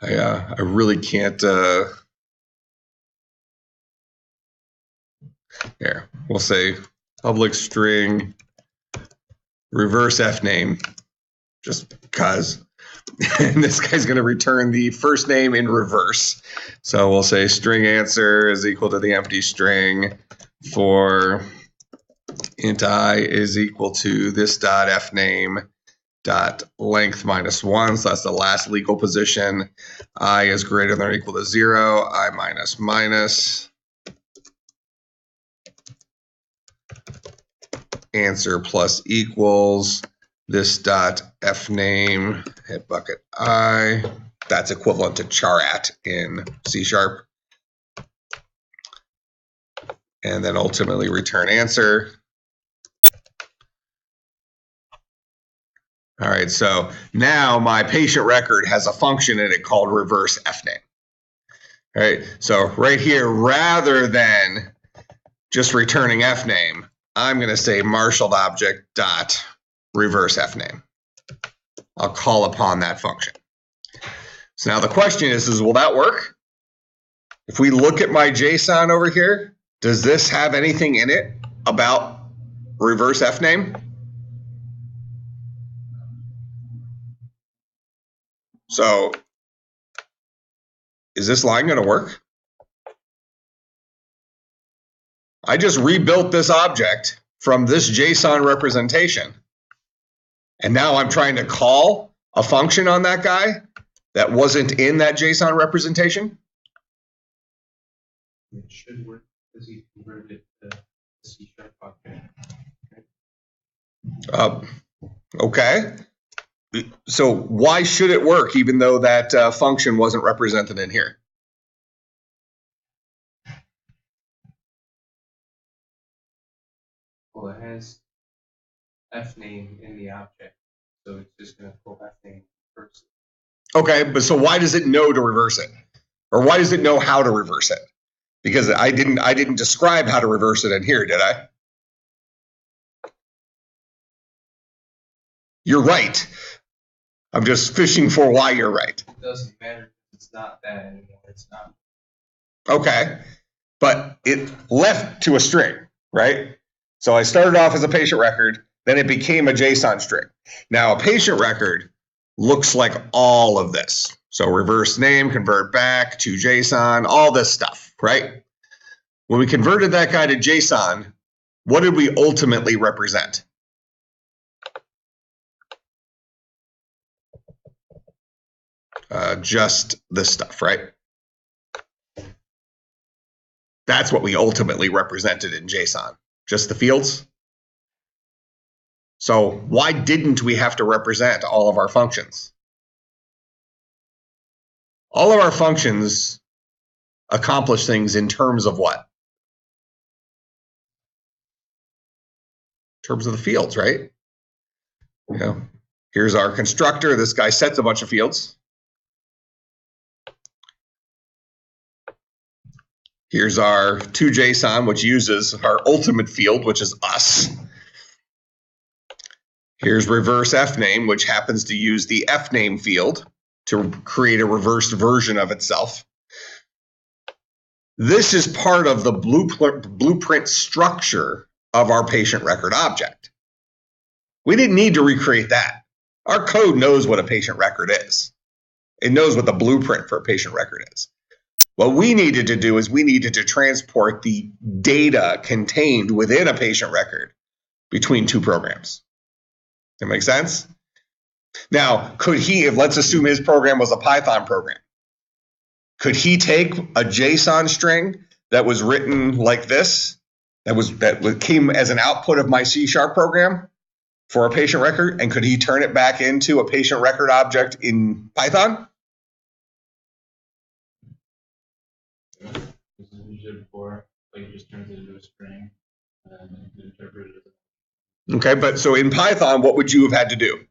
I really can't here. We'll say public string reverse fname, just because. And this guy's going to return the first name in reverse. So we'll say string answer is equal to the empty string for int I is equal to this dot fname dot length -1. So that's the last legal position. I is greater than or equal to 0. I minus minus. Answer plus equals this dot fname hit bucket I. That's equivalent to charat in C#. And then ultimately return answer. All right, so now my patient record has a function in it called reverse fname. All right, so right here, rather than just returning fname, I'm going to say marshaled object dot reverse fname. I'll call upon that function. So now the question is will that work? If we look at my JSON over here, does this have anything in it about reverse fname? So is this line going to work? I just rebuilt this object from this JSON representation. And now I'm trying to call a function on that guy that wasn't in that JSON representation. It should work because you converted it to a C# object. Okay. So why should it work even though that function wasn't represented in here? Well, it has fname in the object, so it's just going to pull fname first. Okay, but so why does it know to reverse it? Or why does it know how to reverse it? Because I didn't describe how to reverse it in here, did I? You're right. I'm just fishing for why you're right. It doesn't matter. It's not that anymore. It's not. Okay, but it left to a string, right? So I started off as a patient record, then it became a JSON string. Now a patient record looks like all of this. So reverse name, convert back to JSON, all this stuff, right? When we converted that guy to JSON, what did we ultimately represent? Just this stuff, right? That's what we ultimately represented in JSON, just the fields. So why didn't we have to represent all of our functions? All of our functions accomplish things in terms of what? In terms of the fields, right? You know, here's our constructor. This guy sets a bunch of fields. Here's our toJSON, which uses our ultimate field, which is us. Here's reverse fname, which happens to use the fname field to create a reversed version of itself. this is part of the blueprint structure of our patient record object. We didn't need to recreate that. Our code knows what a patient record is. It knows what the blueprint for a patient record is. What we needed to do is we needed to transport the data contained within a patient record between two programs. That make sense? Now, could he, if let's assume his program was a Python program, could he take a JSON string that was written like this, that came as an output of my C# program for a patient record, and could he turn it back into a patient record object in Python? This is what you did before, like it just turns it into a string and then interpret it. Okay, but so in Python, what would you have had to do?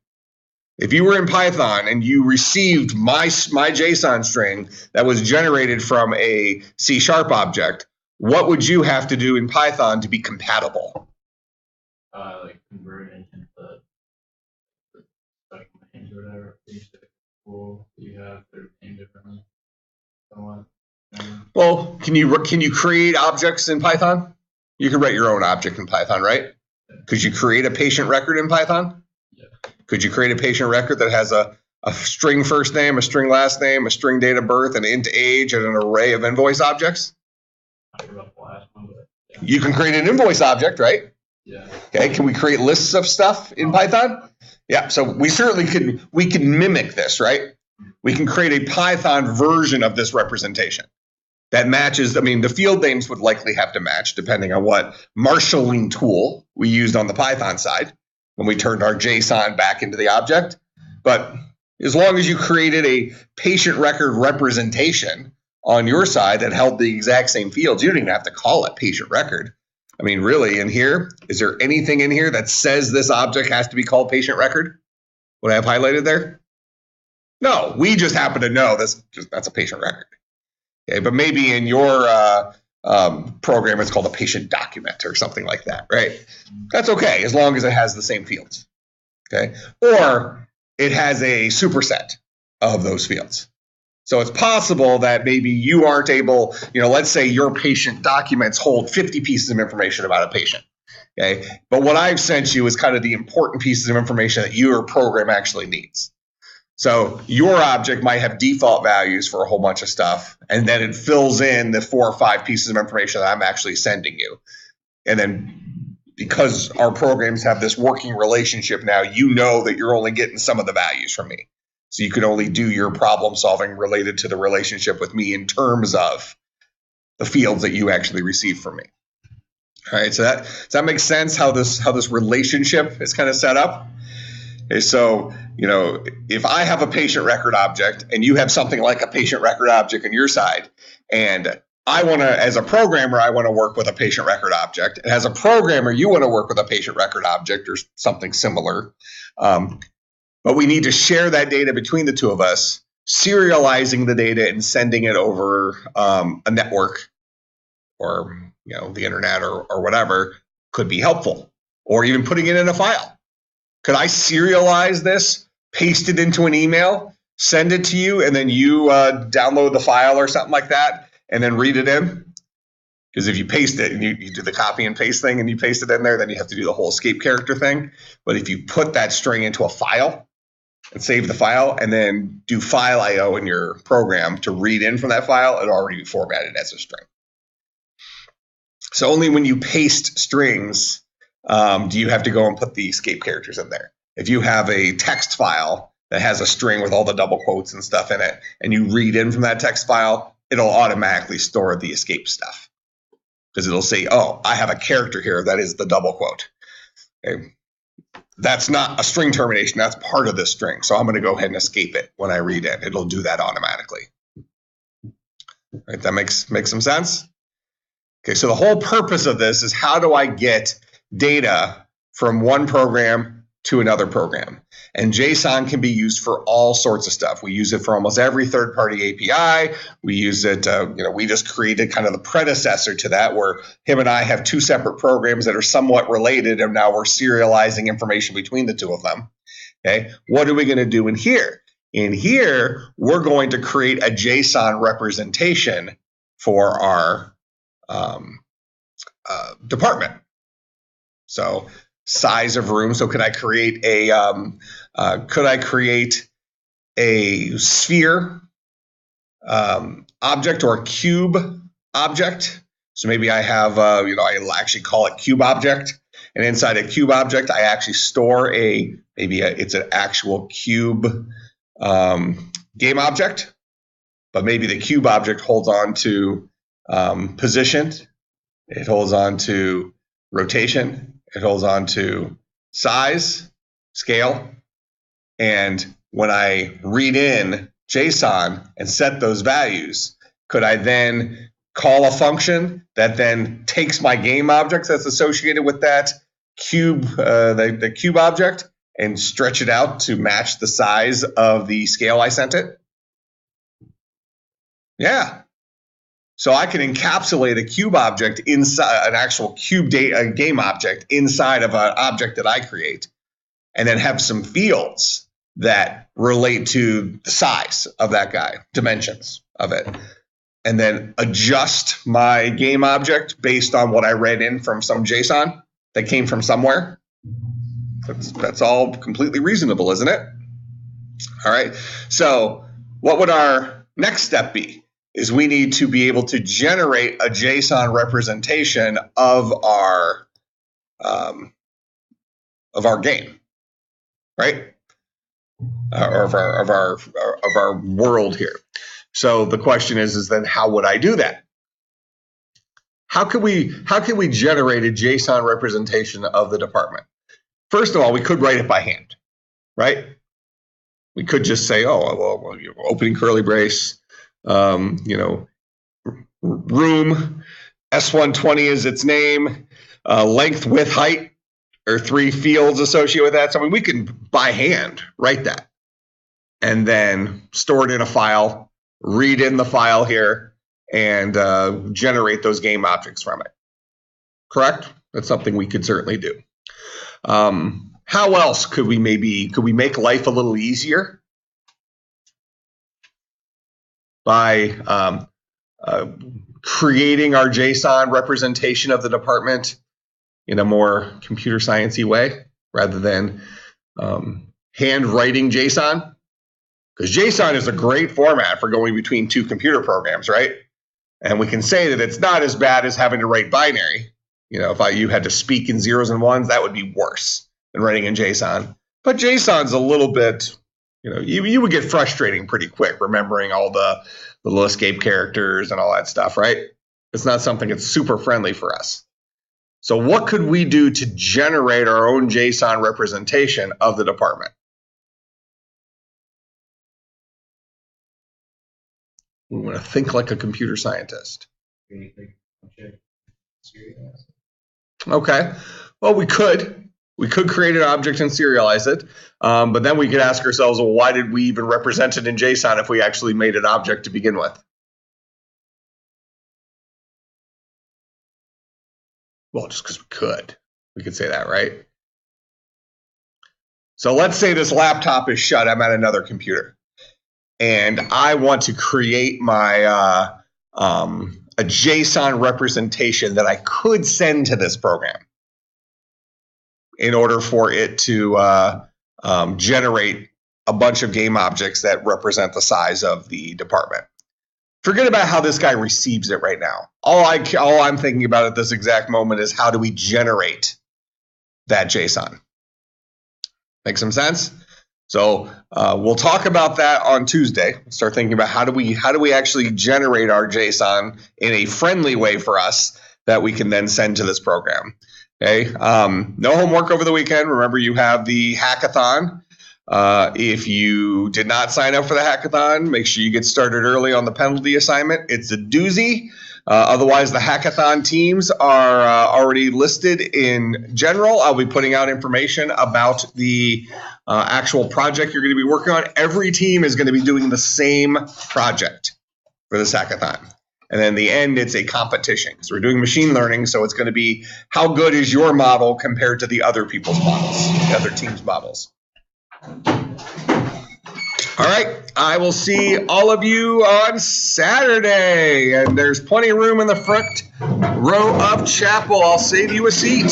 If you were in Python and you received my JSON string that was generated from a C# object, what would you have to do in Python to be compatible? Like convert it into the special names or whatever. Each tool you have, they're named differently. Somewhat. Well, can you create objects in Python? You can write your own object in Python, right? Could you create a patient record in Python? Yeah. Could you create a patient record that has a string first name, a string last name, a string date of birth, an int age, and an array of invoice objects? I forgot the last one, but yeah. You can create an invoice object, right? Yeah. Okay, can we create lists of stuff in Python? Yeah, so we certainly can mimic this, right? We can create a Python version of this representation that matches. I mean, the field names would likely have to match depending on what marshalling tool we used on the Python side when we turned our JSON back into the object. But as long as you created a patient record representation on your side that held the exact same fields, you don't even have to call it patient record. I mean, really, in here, is there anything in here that says this object has to be called patient record? What I have highlighted there? No, we just happen to know that's a patient record. Okay, but maybe in your program, it's called a patient document or something like that, right? That's okay, as long as it has the same fields, okay? Or it has a superset of those fields. So it's possible that maybe you aren't able, let's say your patient documents hold 50 pieces of information about a patient, okay? But what I've sent you is kind of the important pieces of information that your program actually needs. So your object might have default values for a whole bunch of stuff, and then it fills in the 4 or 5 pieces of information that I'm actually sending you. And then because our programs have this working relationship now, you know that you're only getting some of the values from me. So you can only do your problem solving related to the relationship with me in terms of the fields that you actually receive from me. All right, so does that make sense how this relationship is kind of set up? Okay, so, if I have a patient record object and you have something like a patient record object on your side, and I want to, as a programmer, I want to work with a patient record object. And as a programmer, you want to work with a patient record object or something similar. But we need to share that data between the two of us, serializing the data and sending it over a network or the internet or whatever could be helpful, or even putting it in a file. Could I serialize this, paste it into an email, send it to you, and then you download the file or something like that, and then read it in? Because if you paste it and you do the copy and paste thing and you paste it in there, then you have to do the whole escape character thing. But if you put that string into a file and save the file and then do file IO in your program to read in from that file, it'll already be formatted as a string. So only when you paste strings do you have to go and put the escape characters in there. If you have a text file that has a string with all the double quotes and stuff in it, and you read in from that text file, it'll automatically store the escape stuff. Because it'll say, oh, I have a character here that is the double quote. Okay. That's not a string termination. That's part of this string. So I'm going to go ahead and escape it when I read in. It'll do that automatically. Right, that makes some sense? Okay, so the whole purpose of this is how do I get data from one program to another program? And JSON can be used for all sorts of stuff. We use it for almost every third-party API. We use it, we just created kind of the predecessor to that where him and I have 2 separate programs that are somewhat related, and now we're serializing information between the 2 of them. Okay, what are we going to do in here? In here, we're going to create a JSON representation for our department. So size of room. So could I create a sphere object or a cube object? So maybe I have, I actually call it cube object. And inside a cube object, I actually store it's an actual cube game object. But maybe the cube object holds on to position. It holds on to rotation. It holds on to size, scale. And when I read in JSON and set those values, could I then call a function that then takes my game object that's associated with that cube, the cube object, and stretch it out to match the size of the scale I sent it? Yeah. So I can encapsulate a cube object inside an actual cube game object inside of an object that I create, and then have some fields that relate to the size of that guy, dimensions of it, and then adjust my game object based on what I read in from some JSON that came from somewhere. That's all completely reasonable, isn't it? All right. So what would our next step be? Is we need to be able to generate a JSON representation of our game, right? Or of our world here. So the question is then how would I do that? How can we generate a JSON representation of the department? First of all, we could write it by hand, right? We could just say, opening curly brace. Room S120 is its name. Length, width, height are 3 fields associated with that. So we can by hand write that and then store it in a file, read in the file here, and generate those game objects from it. Correct? That's something we could certainly do. How else could we make life a little easier? By creating our JSON representation of the department in a more computer sciencey way rather than handwriting JSON. Because JSON is a great format for going between 2 computer programs, right? And we can say that it's not as bad as having to write binary. If you had to speak in zeros and ones, that would be worse than writing in JSON. But JSON's a little bit, you would get frustrating pretty quick remembering all the little escape characters and all that stuff, right? It's not something that's super friendly for us. So what could we do to generate our own JSON representation of the department? We want to think like a computer scientist. Okay. Well, we could. We could create an object and serialize it, but then we could ask ourselves, well, why did we even represent it in JSON if we actually made an object to begin with? Well, just because we could. We could say that, right? So let's say this laptop is shut. I'm at another computer. And I want to create my a JSON representation that I could send to this program in order for it to generate a bunch of game objects that represent the size of the department. Forget about how this guy receives it right now. All I'm thinking about at this exact moment is how do we generate that JSON? Make some sense? So we'll talk about that on Tuesday. Start thinking about how do we actually generate our JSON in a friendly way for us that we can then send to this program. Okay. No homework over the weekend. Remember, you have the hackathon. If you did not sign up for the hackathon, make sure you get started early on the penalty assignment. It's a doozy. Otherwise, the hackathon teams are already listed in general. I'll be putting out information about the actual project you're going to be working on. Every team is going to be doing the same project for this hackathon. And then in the end, it's a competition. So we're doing machine learning, so it's going to be how good is your model compared to the other people's models, the other teams' models. All right, I will see all of you on Saturday, and there's plenty of room in the front row of chapel. I'll save you a seat.